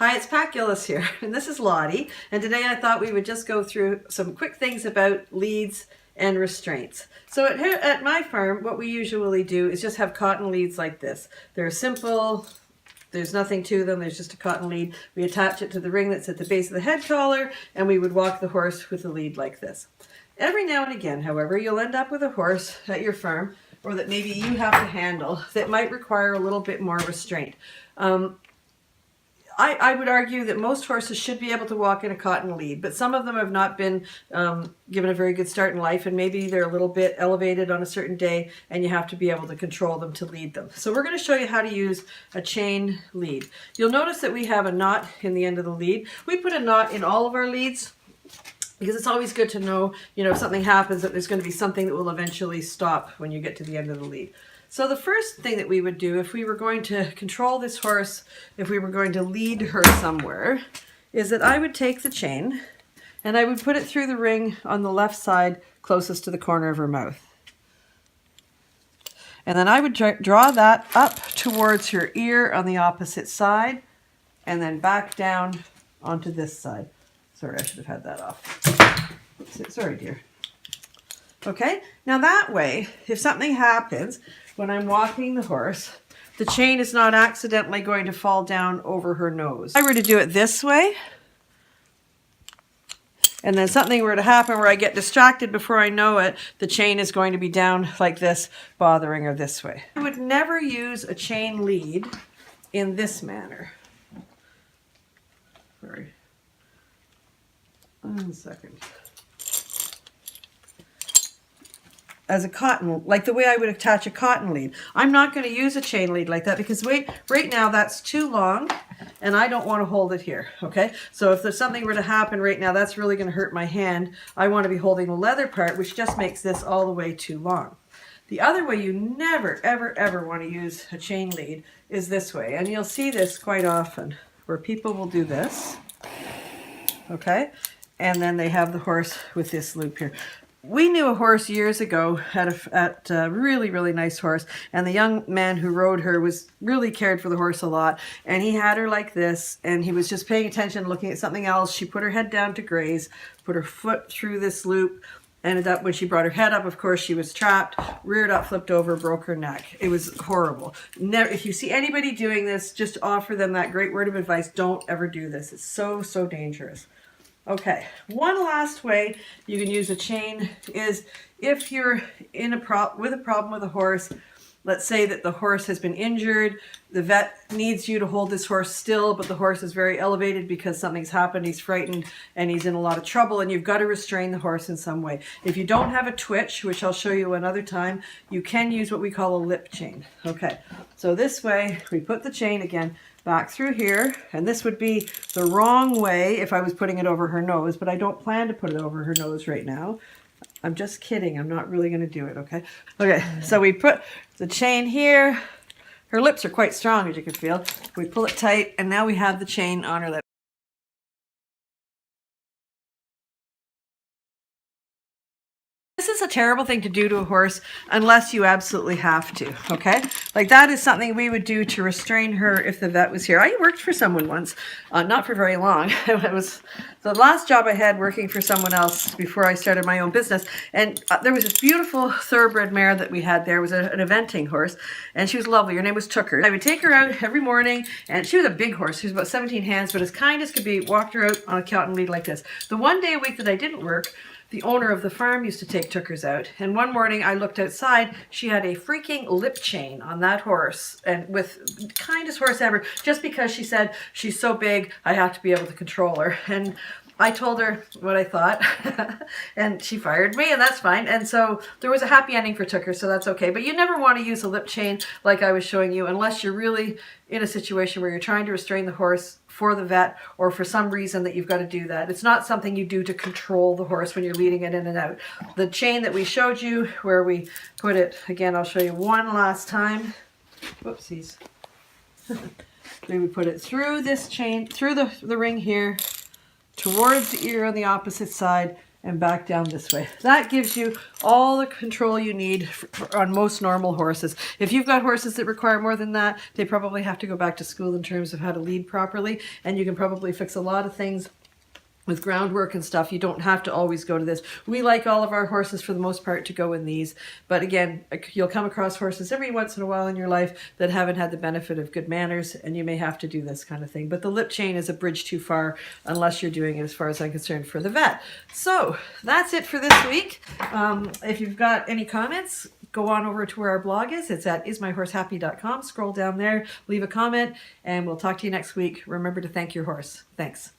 Hi, it's Pat Gillis here, and this is Lottie, and today I thought we would just go through some quick things about leads and restraints. So at my farm, what we usually do is just have cotton leads like this. They're simple, there's nothing to them, there's just a cotton lead. We attach it to the ring that's at the base of the head collar, and we would walk the horse with the lead like this. Every now and again, however, you'll end up with a horse at your farm, or that maybe you have to handle, that might require a little bit more restraint. I would argue that most horses should be able to walk in a cotton lead, but some of them have not been given a very good start in life, and maybe they're a little bit elevated on a certain day, and you have to be able to control them to lead them. So we're going to show you how to use a chain lead. You'll notice that we have a knot in the end of the lead. We put a knot in all of our leads because it's always good to know, if something happens, that there's going to be something that will eventually stop when you get to the end of the lead. So the first thing that we would do if we were going to control this horse, if we were going to lead her somewhere, is that I would take the chain and I would put it through the ring on the left side closest to the corner of her mouth. And then I would draw that up towards her ear on the opposite side and then back down onto this side. Sorry, I should have had that off. Oops, sorry, dear. Okay, now that way, if something happens when I'm walking the horse, the chain is not accidentally going to fall down over her nose. If I were to do it this way, and then something were to happen where I get distracted before I know it, the chain is going to be down like this, bothering her this way. I would never use a chain lead in this manner. Sorry. 1 second. As a cotton, like the way I would attach a cotton lead. I'm not going to use a chain lead like that because right now that's too long and I don't want to hold it here, okay? So if there's something were to happen right now, that's really going to hurt my hand. I want to be holding the leather part, which just makes this all the way too long. The other way you never, ever, ever want to use a chain lead is this way. And you'll see this quite often where people will do this, okay? And then they have the horse with this loop here. We knew a horse years ago at a really, really nice horse, and the young man who rode her was really cared for the horse a lot, and he had her like this, and he was just paying attention, looking at something else. She put her head down to graze, put her foot through this loop, ended up, when she brought her head up, of course, she was trapped, reared up, flipped over, broke her neck. It was horrible. Never, if you see anybody doing this, just offer them that great word of advice. Don't ever do this. It's so, so dangerous. Okay, one last way you can use a chain is if you're in a problem with a horse. Let's say that the horse has been injured, the vet needs you to hold this horse still, but the horse is very elevated because something's happened, he's frightened, and he's in a lot of trouble, and you've got to restrain the horse in some way. If you don't have a twitch, which I'll show you another time, you can use what we call a lip chain. Okay, so this way, we put the chain again back through here, and this would be the wrong way if I was putting it over her nose, but I don't plan to put it over her nose right now. I'm just kidding. I'm not really going to do it, okay? Okay, so we put the chain here. Her lips are quite strong, as you can feel. We pull it tight, and now we have the chain on her lip. This is a terrible thing to do to a horse unless you absolutely have to, okay? Like that is something we would do to restrain her if the vet was here. I worked for someone once, not for very long. It was the last job I had working for someone else before I started my own business. And there was this beautiful thoroughbred mare that we had there. It was an eventing horse, and she was lovely. Her name was Tooker. I would take her out every morning, and she was a big horse. She was about 17 hands, but as kind as could be, walked her out on a cotton lead like this. The one day a week that I didn't work, the owner of the farm used to take Tookers out, and one morning I looked outside, she had a freaking lip chain on that horse, and with the kindest horse ever, just because she said, she's so big, I have to be able to control her. And I told her what I thought, and she fired me, and that's fine. And so there was a happy ending for Tooker, so that's okay. But you never want to use a lip chain like I was showing you unless you're really in a situation where you're trying to restrain the horse for the vet or for some reason that you've got to do that. It's not something you do to control the horse when you're leading it in and out. The chain that we showed you where we put it, again, I'll show you one last time. Whoopsies. Then we put it through this chain, through the ring here, towards the ear on the opposite side, and back down this way. That gives you all the control you need on most normal horses. If you've got horses that require more than that, they probably have to go back to school in terms of how to lead properly, and you can probably fix a lot of things with groundwork and stuff. You don't have to always go to this. We like all of our horses for the most part to go in these, but again, you'll come across horses every once in a while in your life that haven't had the benefit of good manners, and you may have to do this kind of thing. But the lip chain is a bridge too far unless you're doing it, as far as I'm concerned, for the vet. So that's it for this week. If you've got any comments, go on over to where our blog is. It's at ismyhorsehappy.com. Scroll down there, leave a comment, and we'll talk to you next week. Remember to thank your horse. Thanks.